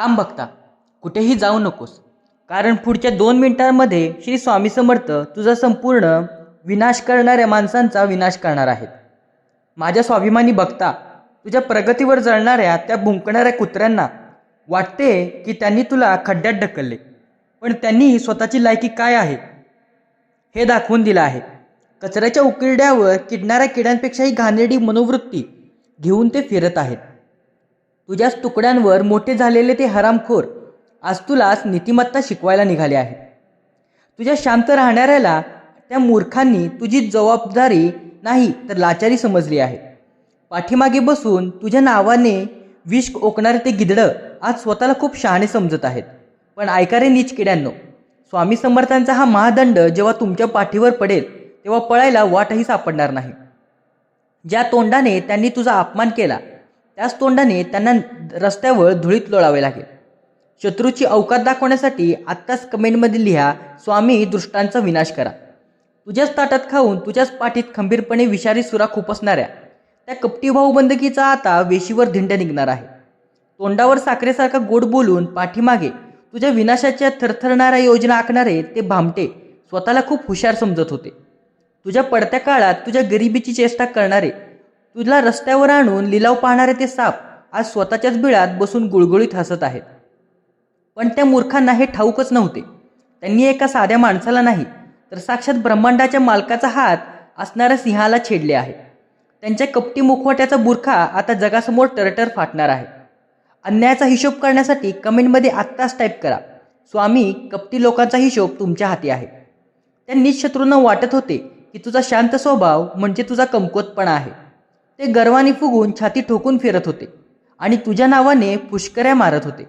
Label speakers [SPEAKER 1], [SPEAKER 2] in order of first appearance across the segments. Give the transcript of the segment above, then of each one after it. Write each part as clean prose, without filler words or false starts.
[SPEAKER 1] थांब बघता, कुठेही जाऊ नकोस, कारण पुढच्या 2 मिनिटांमध्ये श्री स्वामी समर्थ तुझा संपूर्ण विनाश करणाऱ्या माणसांचा विनाश करणार आहेत. माझ्या स्वाभिमानी बघता, तुझ्या प्रगतीवर जळणाऱ्या त्या भुंकणाऱ्या कुत्र्यांना वाटते की त्यांनी तुला खड्ड्यात ढकलले, पण त्यांनी स्वतःची लायकी काय आहे हे दाखवून दिलं आहे. कचऱ्याच्या उकिरड्यावर किडणाऱ्या किड्यांपेक्षाही घाणेरडी मनोवृत्ती घेऊन ते फिरत आहेत. तुझ्याच तुकड्यांवर मोठे झालेले ते हरामखोर आज तुलाच नीतिमत्ता शिकवायला निघाले आहेत. तुझ्या शांत राहणाऱ्याला त्या मूर्खांनी तुझी जबाबदारी नाही तर लाचारी समजली आहे. पाठीमागे बसून तुझ्या नावाने विष ओकणारे ते गिधडं आज स्वतःला खूप शहाणे समजत आहेत. पण ऐका रे नीच किड्यांनो, स्वामी समर्थांचा हा महादंड जेव्हा तुमच्या पाठीवर पडेल तेव्हा पळायला वाटही सापडणार नाही. ज्या तोंडाने त्यांनी तुझा अपमान केला त्याच तोंडाने त्यांना रस्त्यावर धुळीत लोळावे लागेल. शत्रूची अवकात दाखवण्यासाठी आत्ताच कमेंटमध्ये लिहा, स्वामी दुष्टांचा विनाश करा. तुझ्याच ताटात खाऊन तुझ्याच पाठीत खंबीरपणे विषारी सुरा खुपसणाऱ्या त्या कपटी भाऊबंदकीचा आता वेशीवर धिंड निघणार आहे. तोंडावर साखरेसारखा गोड बोलून पाठीमागे तुझ्या विनाशाच्या थरथरणाऱ्या योजना आखणारे ते भामटे स्वतःला खूप हुशार समजत होते. तुझ्या पडत्या काळात तुझ्या गरिबीची चेष्टा करणारे, तुला रस्त्यावर आणून लिलाव पाहणारे ते साप आज स्वतःच्याच बिळात बसून गुळगुळीत हसत आहेत. पण त्या मूर्खांना हे ठाऊकच नव्हते. त्यांनी एका साध्या माणसाला नाही तर साक्षात ब्रह्मांडाच्या मालकाचा हात असणाऱ्या सिंहाला छेडले आहे. त्यांच्या कपटी मुखवट्याचा बुरखा आता जगासमोर टरटर फाटणार आहे. अन्यायाचा हिशोब करण्यासाठी कमेंटमध्ये आत्ताच टाईप करा, स्वामी कपटी लोकांचा हिशोब तुमच्या हाती आहे. त्या नीच शत्रूंना वाटत होते की तुझा शांत स्वभाव म्हणजे तुझा कमकुवतपणा आहे. ते गर्वाने फुगून छाती ठोकून फिरत होते आणि तुझ्या नावाने पुष्कऱ्या मारत होते.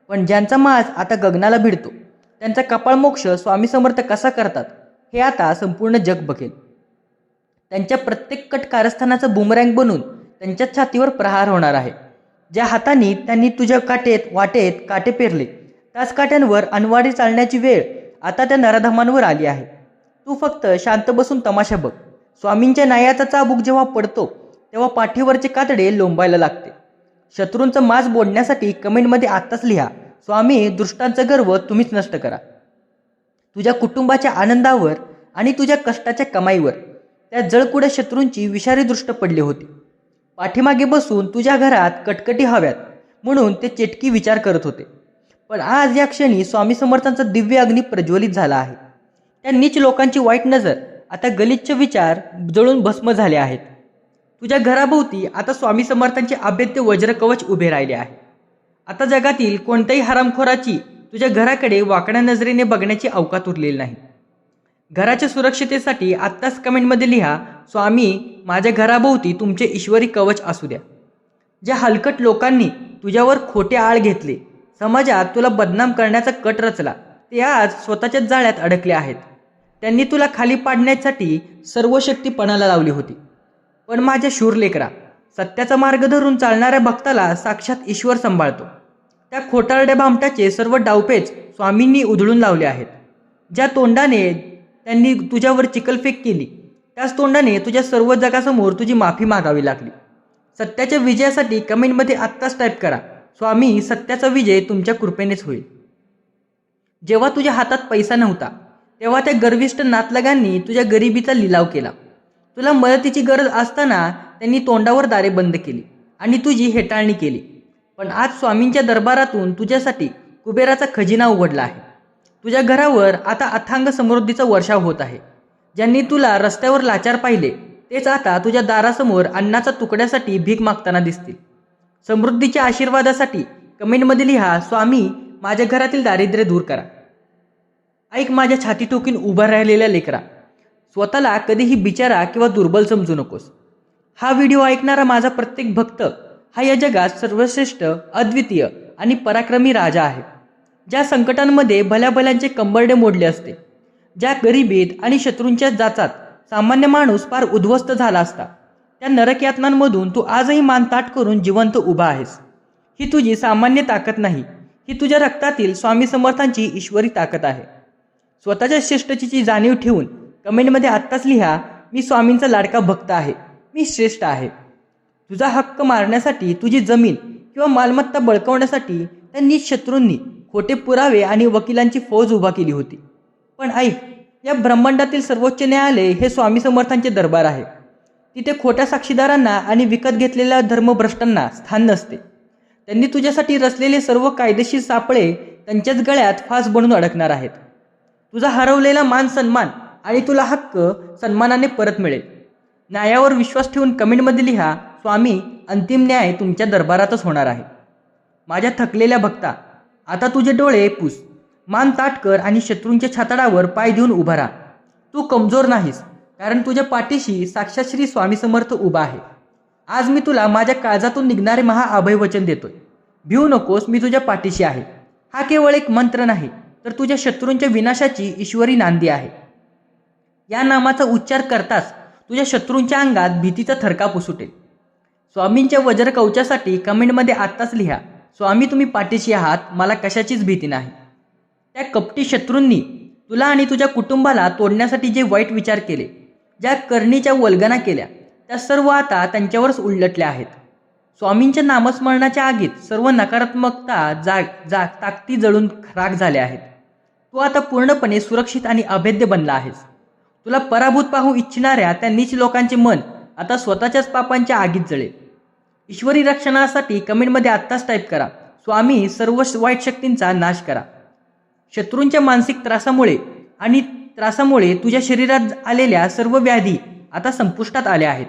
[SPEAKER 1] पण ज्यांचा माज आता गगनाला भिडतो त्यांचा कपाळमोक्ष स्वामी समर्थ कसा करतात हे आता संपूर्ण जग बघेल. त्यांच्या प्रत्येक कट कारस्थानाचं बुमरँग बनून त्यांच्या छातीवर प्रहार होणार आहे. ज्या हातांनी त्यांनी तुझ्या वाटेत काटे पेरले त्याच काट्यांवर अनवाडी चालण्याची वेळ आता त्या नराधमांवर आली आहे. तू फक्त शांत बसून तमाशा बघ. स्वामींच्या न्यायाचा चाबूक जेव्हा पडतो तेव्हा पाठीवरचे कातडे लोंबायला लागते. शत्रूंचं माज बोलण्यासाठी कमेंटमध्ये आत्ताच लिहा, स्वामी दुष्टांचं गर्व तुम्हीच नष्ट करा. तुझ्या कुटुंबाच्या आनंदावर आणि तुझ्या कष्टाच्या कमाईवर त्या जळकुड्या शत्रूंची विषारी दृष्ट पडली होती. पाठीमागे बसून तुझ्या घरात कटकटी हव्यात म्हणून ते चेटकी विचार करत होते. पण आज या क्षणी स्वामी समर्थांचा दिव्य अग्नी प्रज्वलित झाला आहे. त्या नीच लोकांची वाईट नजर आता गलिच्छ विचार जळून भस्म झाले आहेत. तुझ्या घराभोवती आता स्वामी समर्थांचे अभेद्य वज्रकवच उभे राहिले आहे. आता जगातील कोणत्याही हरामखोराची तुझ्या घराकडे वाकड्या नजरेने बघण्याची अवकात उरलेली नाही. घराच्या सुरक्षितेसाठी आत्ताच कमेंटमध्ये लिहा, स्वामी माझ्या घराभोवती तुमचे ईश्वरी कवच असू द्या. ज्या हलकट लोकांनी तुझ्यावर खोटे आळ घेतले, समाजात तुला बदनाम करण्याचा कट रचला, ते आज स्वतःच्याच जाळ्यात अडकले आहेत. त्यांनी तुला खाली पाडण्यासाठी सर्व शक्ती पणाला लावली होती. पण माझ्या शूरलेकरा, सत्याचा मार्ग धरून चालणाऱ्या भक्ताला साक्षात ईश्वर सांभाळतो. त्या खोटारड्या भामटाचे सर्व डावपेच स्वामींनी उधळून लावले आहेत. ज्या तोंडाने त्यांनी तुझ्यावर चिखलफेक केली त्याच तोंडाने तुझ्या सर्व जगासमोर तुझी माफी मागावी लागली. सत्याच्या विजयासाठी कमेंटमध्ये आत्ताच टाईप करा, स्वामी सत्याचा विजय तुमच्या कृपेनेच होईल. जेव्हा तुझ्या हातात पैसा नव्हता तेव्हा त्या गर्विष्ठ नातलगांनी तुझ्या गरिबीचा लिलाव केला. तुला मदतीची गरज असताना त्यांनी तोंडावर दारे बंद केली आणि तुझी हेटाळणी केली. पण आज स्वामींच्या दरबारातून तुझ्यासाठी कुबेराचा खजिना उघडला आहे. तुझ्या घरावर आता अथांग समृद्धीचा वर्षाव होत आहे. ज्यांनी तुला रस्त्यावर लाचार पाहिले तेच आता तुझ्या दारासमोर अन्नाचा तुकड्यासाठी भीक मागताना दिसतील. समृद्धीच्या आशीर्वादासाठी कमेंटमध्ये लिहा, स्वामी माझ्या घरातील दारिद्र्य दूर करा. ऐक माझ्या छाती टोकीन उभा राहिलेल्या लेकरा, स्वतःला कधीही बिचारा किंवा दुर्बल समजू नकोस. हा व्हिडिओ ऐकणारा माझा प्रत्येक भक्त हा या जगात सर्वश्रेष्ठ, अद्वितीय आणि पराक्रमी राजा आहे. ज्या संकटांमध्ये भल्या भल्यांचे कंबरडे मोडले असते, ज्या गरिबीत आणि शत्रूंच्या जाचात सामान्य माणूस फार उद्ध्वस्त झाला असता, त्या नरकयातनांमधून तू आजही मान ताठ करून जिवंत उभा आहेस. ही तुझी सामान्य ताकद नाही, ही तुझ्या रक्तातील स्वामी समर्थांची ईश्वरी ताकद आहे. स्वतःच्या श्रेष्ठतेची जाणीव ठेवून कमेंटमध्ये आत्ताच लिहा, मी स्वामींचा लाडका भक्त आहे, मी श्रेष्ठ आहे. तुझा हक्क मारण्यासाठी, तुझी जमीन किंवा मालमत्ता बळकावण्यासाठी त्या नीच शत्रूंनी खोटे पुरावे आणि वकिलांची फौज उभा केली होती. पण ऐक, या ब्रह्मांडातील सर्वोच्च न्यायालय हे स्वामी समर्थांचे दरबार आहे. तिथे खोट्या साक्षीदारांना आणि विकत घेतलेल्या धर्मभ्रष्टांना स्थान नसते. त्यांनी तुझ्यासाठी रचलेले सर्व कायदेशीर सापळे त्यांच्याच गळ्यात फास बनून अडकणार आहेत. तुझा हरवलेला मान सन्मान आणि तुला हक्क सन्मानाने परत मिळेल. न्यायावर विश्वास ठेवून कमेंटमध्ये लिहा, स्वामी, अंतिम न्याय तुमच्या दरबारातच होणार आहे. माझ्या थकलेल्या भक्ता, आता तुझे डोळे पुस, मान ताठ कर आणि शत्रूंच्या छाताडावर पाय देऊन उभा राहा. तू कमजोर नाहीस, कारण तुझ्या पाठीशी साक्षात श्री स्वामी समर्थ उभा आहे. आज मी तुला माझ्या काळजातून निघणारे महाअभय वचन देतोय. भिवू नकोस, मी तुझ्या पाठीशी आहे. हा केवळ एक मंत्र नाही, तर तुझ्या शत्रूंच्या विनाशाची ईश्वरी नांदी आहे. या नामाचा उच्चार करताच तुझ्या शत्रूंच्या अंगात भीतीचा थरकाप उसुटेल. स्वामींच्या वज्र कवचासाठी कमेंटमध्ये आत्ताच लिहा, स्वामी तुम्ही पाठीशी आहात, मला कशाचीच भीती नाही. त्या कपटी शत्रूंनी तुला आणि तुझ्या कुटुंबाला तोडण्यासाठी जे वाईट विचार केले, ज्या करणीच्या वल्गना केल्या, त्या सर्व आता त्यांच्यावरच उलटल्या आहेत. स्वामींच्या नामस्मरणाच्या आगीत सर्व नकारात्मकता ताकदी जळून राख झाल्या आहेत. तू आता पूर्णपणे सुरक्षित आणि अभेद्य बनला आहेस. तुला पराभूत पाहू इच्छिणाऱ्या त्या नीच लोकांचे मन आता स्वतःच्याच पापांच्या आगीत जळेल. ईश्वरी रक्षणासाठी कमेंटमध्ये आत्ताच टाईप करा, स्वामी, सर्व वाईट शक्तींचा नाश करा. शत्रूंच्या मानसिक त्रासामुळे तुझ्या शरीरात आलेल्या सर्व व्याधी आता संपुष्टात आल्या आहेत.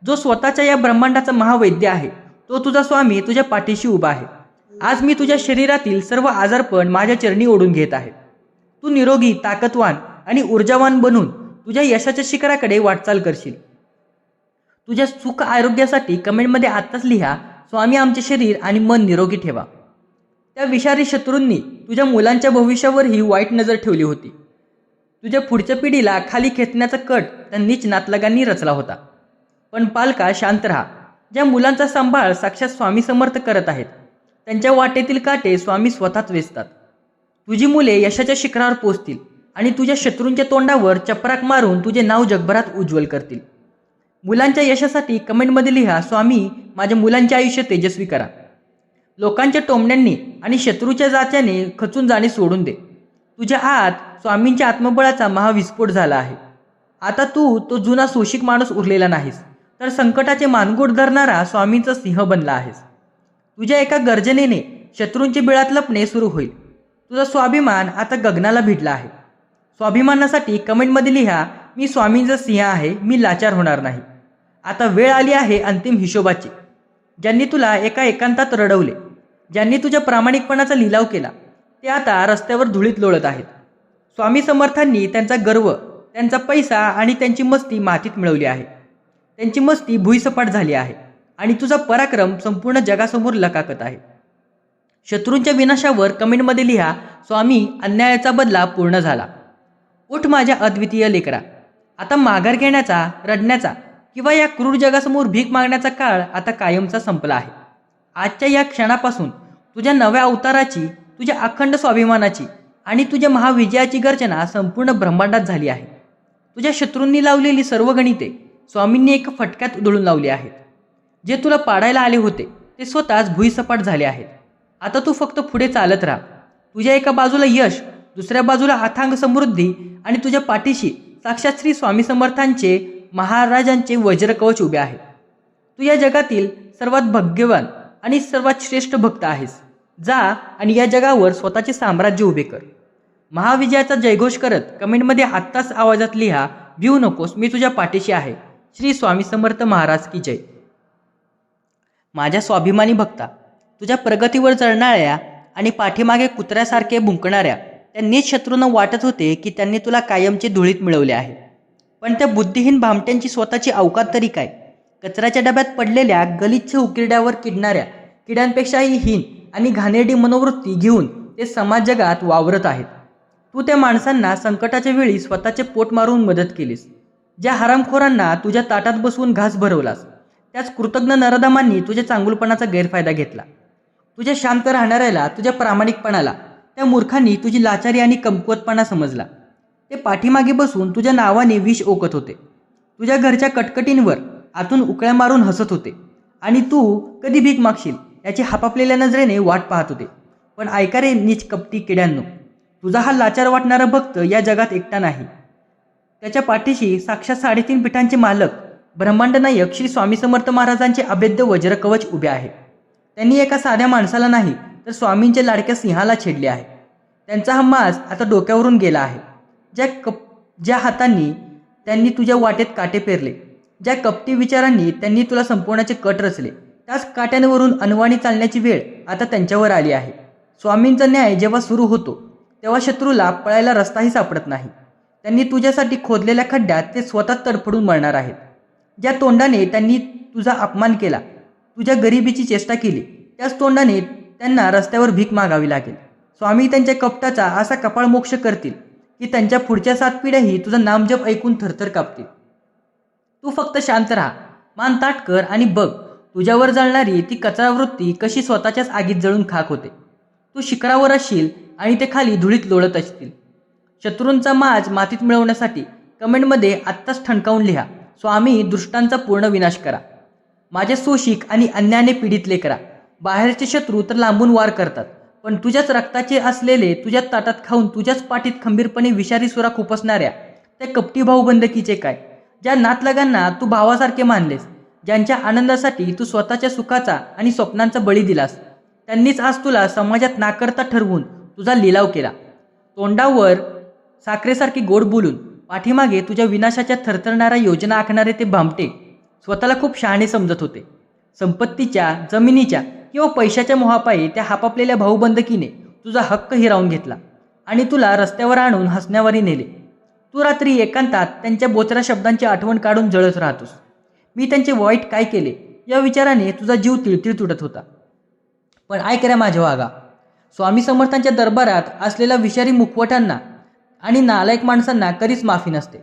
[SPEAKER 1] जो स्वतःच्या या ब्रह्मांडाचा महावैद्य आहे, तो तुझा स्वामी तुझ्या पाठीशी उभा आहे. आज मी तुझ्या शरीरातील सर्व आजारपण माझ्या चरणी ओढून घेत आहे. तू निरोगी, ताकदवान आणि ऊर्जावान बनून तुझ्या यशाच्या शिखराकडे वाटचाल करशील. तुझ्या सुख आरोग्यासाठी कमेंटमध्ये आत्ताच लिहा, स्वामी, आमचे शरीर आणि मन निरोगी ठेवा. त्या विषारी शत्रूंनी तुझ्या मुलांच्या भविष्यावरही वाईट नजर ठेवली होती. तुझ्या पुढच्या पिढीला खाली खेचण्याचा कट त्या नीच नातलगांनी रचला होता. पण पालका, शांत राहा. ज्या मुलांचा सांभाळ साक्षात स्वामी समर्थ करत आहेत, त्यांच्या वाटेतील काटे स्वामी स्वतःच वेचतात. तुझी मुले यशाच्या शिखरावर पोहोचतील आणि तुझ्या शत्रूंच्या तोंडावर चपराक मारून तुझे नाव जगभरात उज्ज्वल करतील. मुलांच्या यशासाठी कमेंटमध्ये लिहा, स्वामी, माझ्या मुलांचे आयुष्य तेजस्वी करा. लोकांच्या टोमण्यांनी आणि शत्रूच्या जाच्याने खचून जाणे सोडून दे. तुझ्या आत स्वामींच्या आत्मबळाचा महाविस्फोट झाला आहे. आता तू तो जुना सोशिक माणूस उरलेला नाहीस, तर संकटाचे मानगुट धरणारा स्वामींचा सिंह बनला आहेस. तुझ्या एका गर्जनेने शत्रूंचे बिळात लपणे सुरू होईल. तुझा स्वाभिमान आता गगनाला भिडला आहे. स्वाभिमानासाठी कमेंटमध्ये लिहा, मी स्वामींचा सिंह आहे, मी लाचार होणार नाही. आता वेळ आली आहे अंतिम हिशोबाची. ज्यांनी तुला एका एकांतात रडवले, ज्यांनी तुझ्या प्रामाणिकपणाचा लिलाव केला, ते आता रस्त्यावर धुळीत लोळत आहेत. स्वामी समर्थांनी त्यांचा गर्व, त्यांचा पैसा आणि त्यांची मस्ती मातीत मिळवली आहे. त्यांची मस्ती भुईसपाट झाली आहे आणि तुझा पराक्रम संपूर्ण जगासमोर लकाकत आहे. शत्रूंच्या विनाशावर कमेंटमध्ये लिहा, स्वामी, अन्यायाचा बदला पूर्ण झाला. उठ माझ्या अद्वितीय लेकरा. आता माघार घेण्याचा, रडण्याचा किंवा या क्रूर जगासमोर भीक मागण्याचा काळ आता कायमचा संपला आहे. आजच्या या क्षणापासून तुझ्या नव्या अवताराची, तुझ्या अखंड स्वाभिमानाची आणि तुझ्या महाविजयाची गर्जना संपूर्ण ब्रह्मांडात झाली आहे. तुझ्या शत्रूंनी लावलेली सर्व गणिते स्वामींनी एका फटक्यात उधळून लावली आहेत. जे तुला पाडायला आले होते ते स्वतःच भुईसपाट झाले आहेत. आता तू फक्त पुढे चालत राहा. तुझ्या एका बाजूला यश, दुसऱ्या बाजूला अथांग समृद्धी आणि तुझ्या पाठीशी साक्षात श्री स्वामी समर्थांचे, महाराजांचे वज्रकवच उभे आहे. तू या जगातील सर्वात भाग्यवान आणि सर्वात श्रेष्ठ भक्त आहेस. जा आणि या जगावर स्वतःचे साम्राज्य उभे कर. महाविजयाचा जयघोष करत कमेंटमध्ये आत्ताच आवाजात लिहा, भिवू नकोस, मी तुझ्या पाठीशी आहे. श्री स्वामी समर्थ महाराज की जय. माझ्या स्वाभिमानी भक्ता, तुझ्या प्रगतीवर जळणाऱ्या आणि पाठीमागे कुत्र्यासारखे भुंकणाऱ्या त्या नीच शत्रूंना वाटत होते की त्यांनी तुला कायमचे धुळीत मिळवले आहे. पण त्या बुद्धिहीन भामट्यांची स्वतःची अवकात तरी काय? कचऱ्याच्या डब्यात पडलेल्या गलिच्छ उकिरड्यावर किडणाऱ्या किड्यांपेक्षाही हीन आणि घाणेरडी मनोवृत्ती घेऊन ते समाज जगात वावरत आहेत. तू त्या माणसांना संकटाच्या वेळी स्वतःचे पोट मारून मदत केलीस. ज्या हरामखोरांना तुझ्या ताटात बसवून घास भरवलास, त्याच कृतज्ञ नराधमांनी तुझ्या चांगुलपणाचा गैरफायदा घेतला. तुझ्या शांत राहणाऱ्याला, तुझ्या प्रामाणिकपणाला त्या मूर्खांनी तुझी लाचारी आणि कमकुवतपणा समजला. ते पाठीमागे बसून तुझ्या नावाने विष ओकत होते. तुझ्या घरच्या कटकटींवर आतून उकळ्या मारून हसत होते आणि तू कधी भीक मागशील याची हापापलेल्या नजरेने वाट पाहत होते. पण ऐका रे नीच कपटी किड्यांनो, तुझा हा लाचार वाटणारा भक्त या जगात एकटा नाही. त्याच्या पाठीशी साक्षात 3.5 पीठांचे मालक ब्रह्मांड नायक श्री स्वामी समर्थ महाराजांचे अभेद्य वज्रकवच उभे आहे. त्यांनी एका साध्या माणसाला नाही तर स्वामींच्या लाडक्या सिंहाला छेडले आहे. त्यांचा हा माज आता डोक्यावरून गेला आहे. ज्या हातांनी त्यांनी तुझ्या वाटेत काटे पेरले, ज्या कपटी विचारांनी त्यांनी तुला संपवण्याचे कट रचले, त्याच काट्यांवरून अनवाणी चालण्याची वेळ आता त्यांच्यावर आली आहे. स्वामींचा न्याय जेव्हा सुरू होतो तेव्हा शत्रूला पळायला रस्ताही सापडत नाही. त्यांनी तुझ्यासाठी खोदलेल्या खड्ड्यात ते स्वतः तडफडून मरणार आहेत. ज्या तोंडाने त्यांनी तुझा अपमान केला, तुझ्या गरिबीची चेष्टा केली, त्याच तोंडाने त्यांना रस्त्यावर भीक मागावी लागेल. स्वामी त्यांच्या कपटाचा असा कपाळमोक्ष करतील की त्यांच्या पुढच्या 7 पिढ्याही तुझा नामजप ऐकून थरथर कापतील. तू फक्त शांत राहा, मान ताठ कर आणि बघ तुझ्यावर जळणारी ती कचरावृत्ती कशी स्वतःच्याच आगीत जळून खाक होते. तू शिखरावर असशील आणि ते खाली धुळीत लोळत असतील. शत्रूंचा माज मातीत मिळवण्यासाठी कमेंटमध्ये आत्ताच ठणकावून लिहा, स्वामी दुष्टांचा पूर्ण विनाश करा. माझ्या सोशिक आणि अन्याने पीडित लेकरा, बाहेरचे शत्रू तर लांबून वार करतात, पण तुझ्याच रक्ताचे असलेले तुझ्याच ताटात खाऊन तुझ्याच पाठीत खंबीरपणे विषारी सुरा खुपसणाऱ्या त्या कपटी भाऊबंदकीचे काय? ज्या नातलगांना तू भावासारखे मानलेस, ज्यांच्या आनंदासाठी तू स्वतःच्या सुखाचा आणि स्वप्नांचा बळी दिलास, त्यांनीच आज तुला समाजात नाकर्ता ठरवून तुझा लिलाव केला. तोंडावर साखरेसारखी गोड बोलून पाठीमागे तुझ्या विनाशाच्या थरथरणाऱ्या योजना आखणारे ते भामटे स्वतःला खूप शहाणे समजत होते. संपत्तीच्या, जमिनीच्या किंवा पैशाच्या मोहापायी त्या हापापलेल्या भाऊबंदकीने तुझा हक्क हिरावून घेतला आणि तुला रस्त्यावर आणून हसण्यावरी नेले. तू रात्री एकांतात त्यांच्या बोचऱ्या शब्दांची आठवण काढून जळत राहतोस. मी त्यांचे वाईट काय केले या विचाराने तुझा जीव तिळतिळ तुटत होता. पण ऐक रे माझ्या वागा, स्वामी समर्थांच्या दरबारात असलेल्या विषारी मुखवटांना आणि नालायक माणसांना कधीच माफी नसते.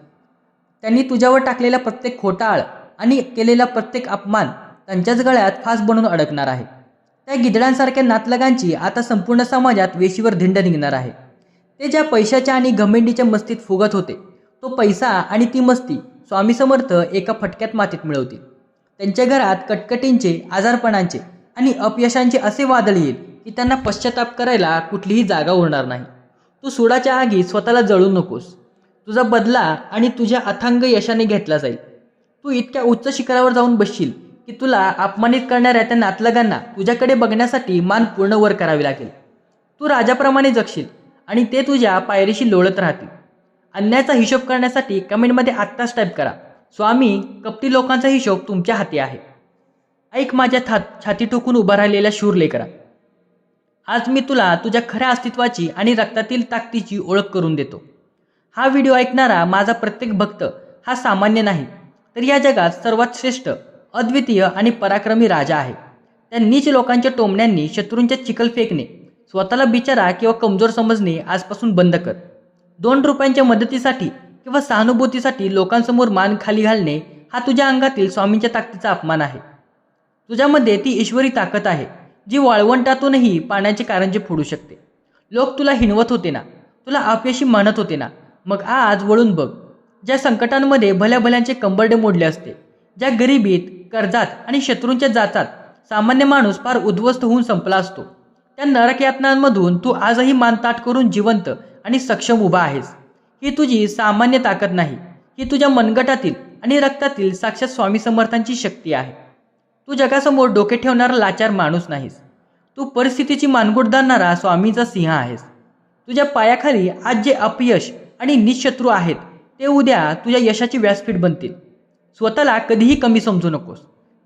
[SPEAKER 1] त्यांनी तुझ्यावर टाकलेला प्रत्येक खोटाळ आणि केलेला प्रत्येक अपमान त्यांच्याच गळ्यात फास बनून अडकणार आहे. त्या गिधड्यांसारख्या नातलगांची आता संपूर्ण समाजात वेशीवर धिंड निघणार आहे. ते ज्या पैशाच्या आणि घमेंडीच्या मस्तीत फुगत होते, तो पैसा आणि ती मस्ती स्वामी समर्थ एका फटक्यात मातीत मिळवतील. त्यांच्या घरात कटकटींचे, आजारपणांचे आणि अपयशांचे असे वादळ येईल की त्यांना पश्चाताप करायला कुठलीही जागा उरणार नाही. तू सुडाच्या आगीत स्वतःला जळू नकोस. तुझा बदला आणि तुझ्या अथांग यशाने घेतला जाईल. तू इतक्या उच्च शिखरावर जाऊन बसशील की तुला अपमानित करणाऱ्या त्या नातलगांना तुझ्याकडे बघण्यासाठी मान पूर्ण वर करावी लागेल. तू राजाप्रमाणे जगशील आणि ते तुझ्या पायरीशी लोळत राहतील. अन्यायाचा हिशोब करण्यासाठी कमेंटमध्ये आत्ताच टाईप करा, स्वामी कपटी लोकांचा हिशोब तुमच्या हाती आहे. ऐक माझ्या छाती ठोकून उभा राहिलेल्या शूरलेकरा, आज मी तुला तुझ्या खऱ्या अस्तित्वाची आणि रक्तातील ताकदीची ओळख करून देतो. हा व्हिडिओ ऐकणारा माझा प्रत्येक भक्त हा सामान्य नाही, तर या जगात सर्वात श्रेष्ठ, अद्वितीय आणि पराक्रमी राजा आहे. त्या नीच लोकांच्या टोमण्यांनी शत्रूंच्या चिखल फेकणे, स्वतःला बिचारा किंवा कमजोर समजणे आजपासून बंद कर. 2 रुपयांच्या मदतीसाठी किंवा सहानुभूतीसाठी लोकांसमोर मान खाली घालणे हा तुझ्या अंगातील स्वामींच्या ताकदीचा अपमान आहे. तुझ्यामध्ये ती ईश्वरी ताकद आहे जी वाळवंटातूनही पाण्याचे कारंजे फोडू शकते. लोक तुला हिणवत होते ना, तुला अपयशी मानत होते ना, मग आज वळून बघ. ज्या संकटांमध्ये भल्या भल्यांचे कंबरडे मोडले असते, ज्या गरिबीत, कर्जात आणि शत्रूंच्या जाचात सामान्य माणूस फार उद्ध्वस्त होऊन संपला असतो, त्या नरक यातनांमधून तू आजही मान ताठ करून जिवंत आणि सक्षम उभा आहेस. ही तुझी सामान्य ताकद नाही, ही तुझ्या मनगटातील आणि रक्तातील साक्षात स्वामी समर्थांची शक्ती आहे. तू जगासमोर डोके ठेवणारा लाचार माणूस नाहीस. तू परिस्थितीची मानगुट धरणारा स्वामीचा सिंह आहेस. तुझ्या पायाखाली आज जे अपयश आणि निशत्रू आहेत ते उद्या तुझ्या यशाची व्यासपीठ बनतील. स्वतःला कधीही कमी समजू नकोस,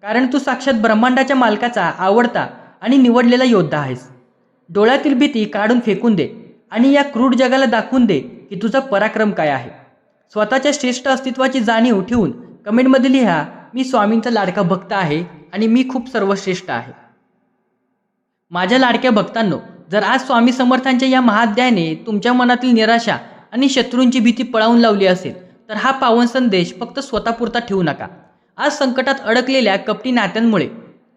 [SPEAKER 1] कारण तू साक्षात ब्रह्मांडाच्या मालकाचा आवडता आणि निवडलेला योद्धा आहेस. डोळ्यातील भीती काढून फेकून दे आणि या क्रूर जगाला दाखवून दे की तुझा पराक्रम काय आहे. स्वतःच्या श्रेष्ठ अस्तित्वाची जाणीव ठेवून कमेंटमध्ये लिहा, मी स्वामींचा लाडका भक्त आहे आणि मी खूप सर्वश्रेष्ठ आहे. माझ्या लाडक्या भक्तांनो, जर आज स्वामी समर्थांच्या या महाअध्यायाने तुमच्या मनातील निराशा आणि शत्रूंची भीती पळावून लावली असेल, तर हा पावन संदेश फक्त स्वतःपुरता ठेवू नका. आज संकटात अडकलेल्या कपटी नात्यांमुळे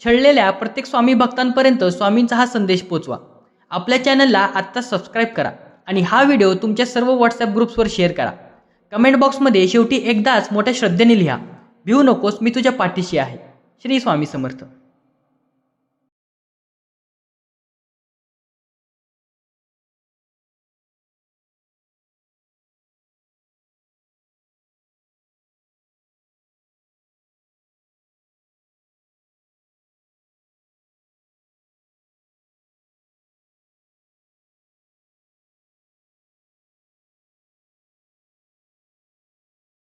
[SPEAKER 1] छळलेल्या प्रत्येक स्वामी भक्तांपर्यंत स्वामींचा हा संदेश पोचवा. आपल्या चॅनलला आत्ता सबस्क्राईब करा आणि हा व्हिडिओ तुमच्या सर्व व्हॉट्सॲप ग्रुप्सवर शेअर करा. कमेंट बॉक्समध्ये शेवटी एकदाच मोठ्या श्रद्धेने लिहा, भिवू नकोस, मी तुझ्या पाठीशी आहे. श्री स्वामी समर्थ.